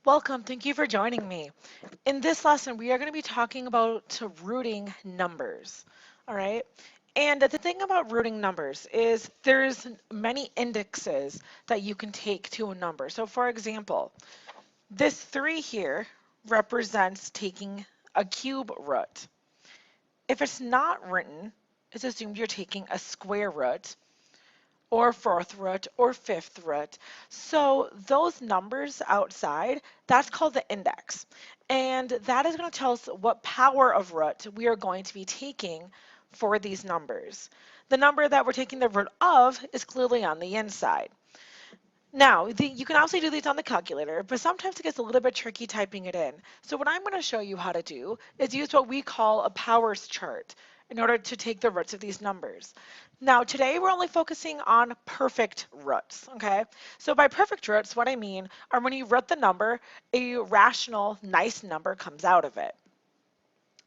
Welcome, thank you for joining me. In this lesson, we are going to be talking about rooting numbers, all right? And the thing about rooting numbers is there's many indexes that you can take to a number. So for example, this 3 here represents taking a cube root. If it's not written, it's assumed you're taking a square root, or fourth root, or fifth root. So those numbers outside, that's called the index. And that is going to tell us what power of root we are going to be taking for these numbers. The number that we're taking the root of is clearly on the inside. Now, you can also do these on the calculator, but sometimes it gets a little bit tricky typing it in. So what I'm going to show you how to do is use what we call a powers chart in order to take the roots of these numbers. Now, today we're only focusing on perfect roots, okay? So by perfect roots, what I mean are when you root the number, a rational, nice number comes out of it.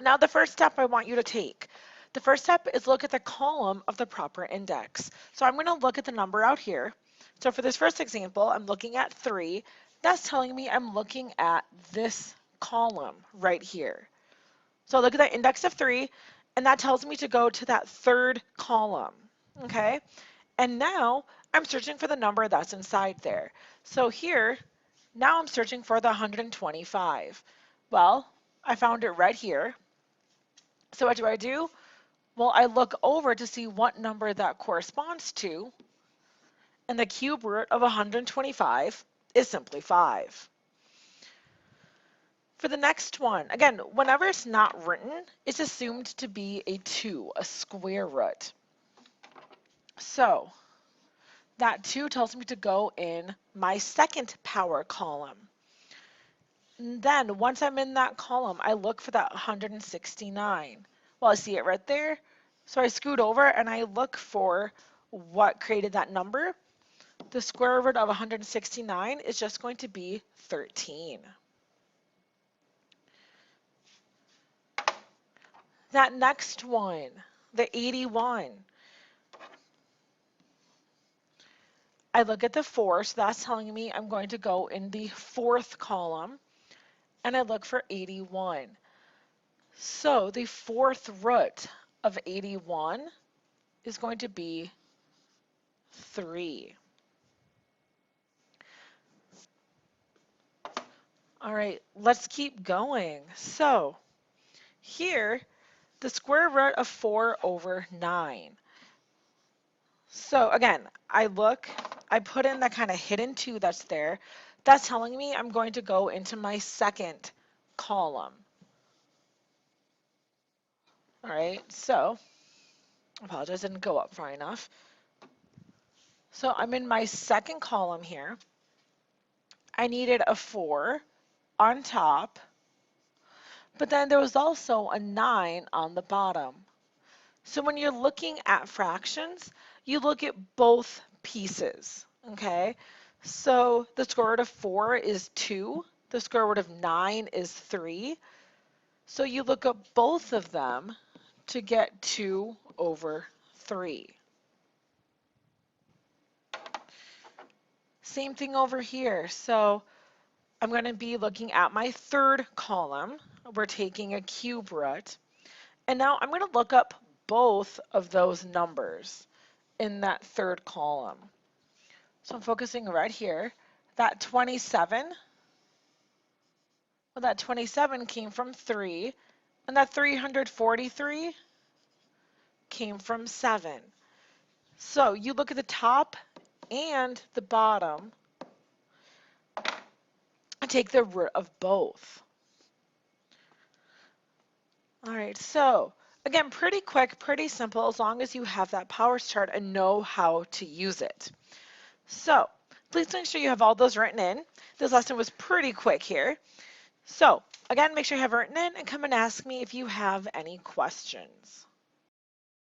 Now, the first step I want you to take, the first step is look at the column of the proper index. So I'm going to look at the number out here. So for this first example, I'm looking at 3. That's telling me I'm looking at this column right here. So look at the index of 3, and that tells me to go to that third column, okay? And now I'm searching for the number that's inside there. So here, now I'm searching for the 125. Well, I found it right here. So what do? Well, I look over to see what number that corresponds to, and the cube root of 125 is simply 5. For the next one, again, whenever it's not written, it's assumed to be a 2, a square root. So that 2 tells me to go in my second power column. And then once I'm in that column, I look for that 169. Well, I see it right there. So I scoot over and I look for what created that number. The square root of 169 is just going to be 13. That next one, the 81. I look at the 4, so that's telling me I'm going to go in the fourth column, and I look for 81. So the fourth root of 81 is going to be 3. All right, let's keep going. So here, the square root of 4 over 9. So again, I put in that kind of hidden 2 that's there. That's telling me I'm going to go into my second column. All right, so I apologize, didn't go up far enough. So I'm in my second column here. I needed a 4 on top, but then there was also a 9 on the bottom. So when you're looking at fractions, you look at both pieces, okay? So the square root of 4 is 2. The square root of 9 is 3. So you look up both of them to get 2 over 3. Same thing over here. So I'm going to be looking at my third column. We're taking a cube root. And now I'm going to look up both of those numbers in that third column. So I'm focusing right here. That 27, well, that 27 came from 3, and that 343 came from 7. So you look at the top and the bottom and take the root of both. All right, so again, pretty quick, pretty simple, as long as you have that powers chart and know how to use it. So please make sure you have all those written in. This lesson was pretty quick here. So again, make sure you have it written in and come and ask me if you have any questions.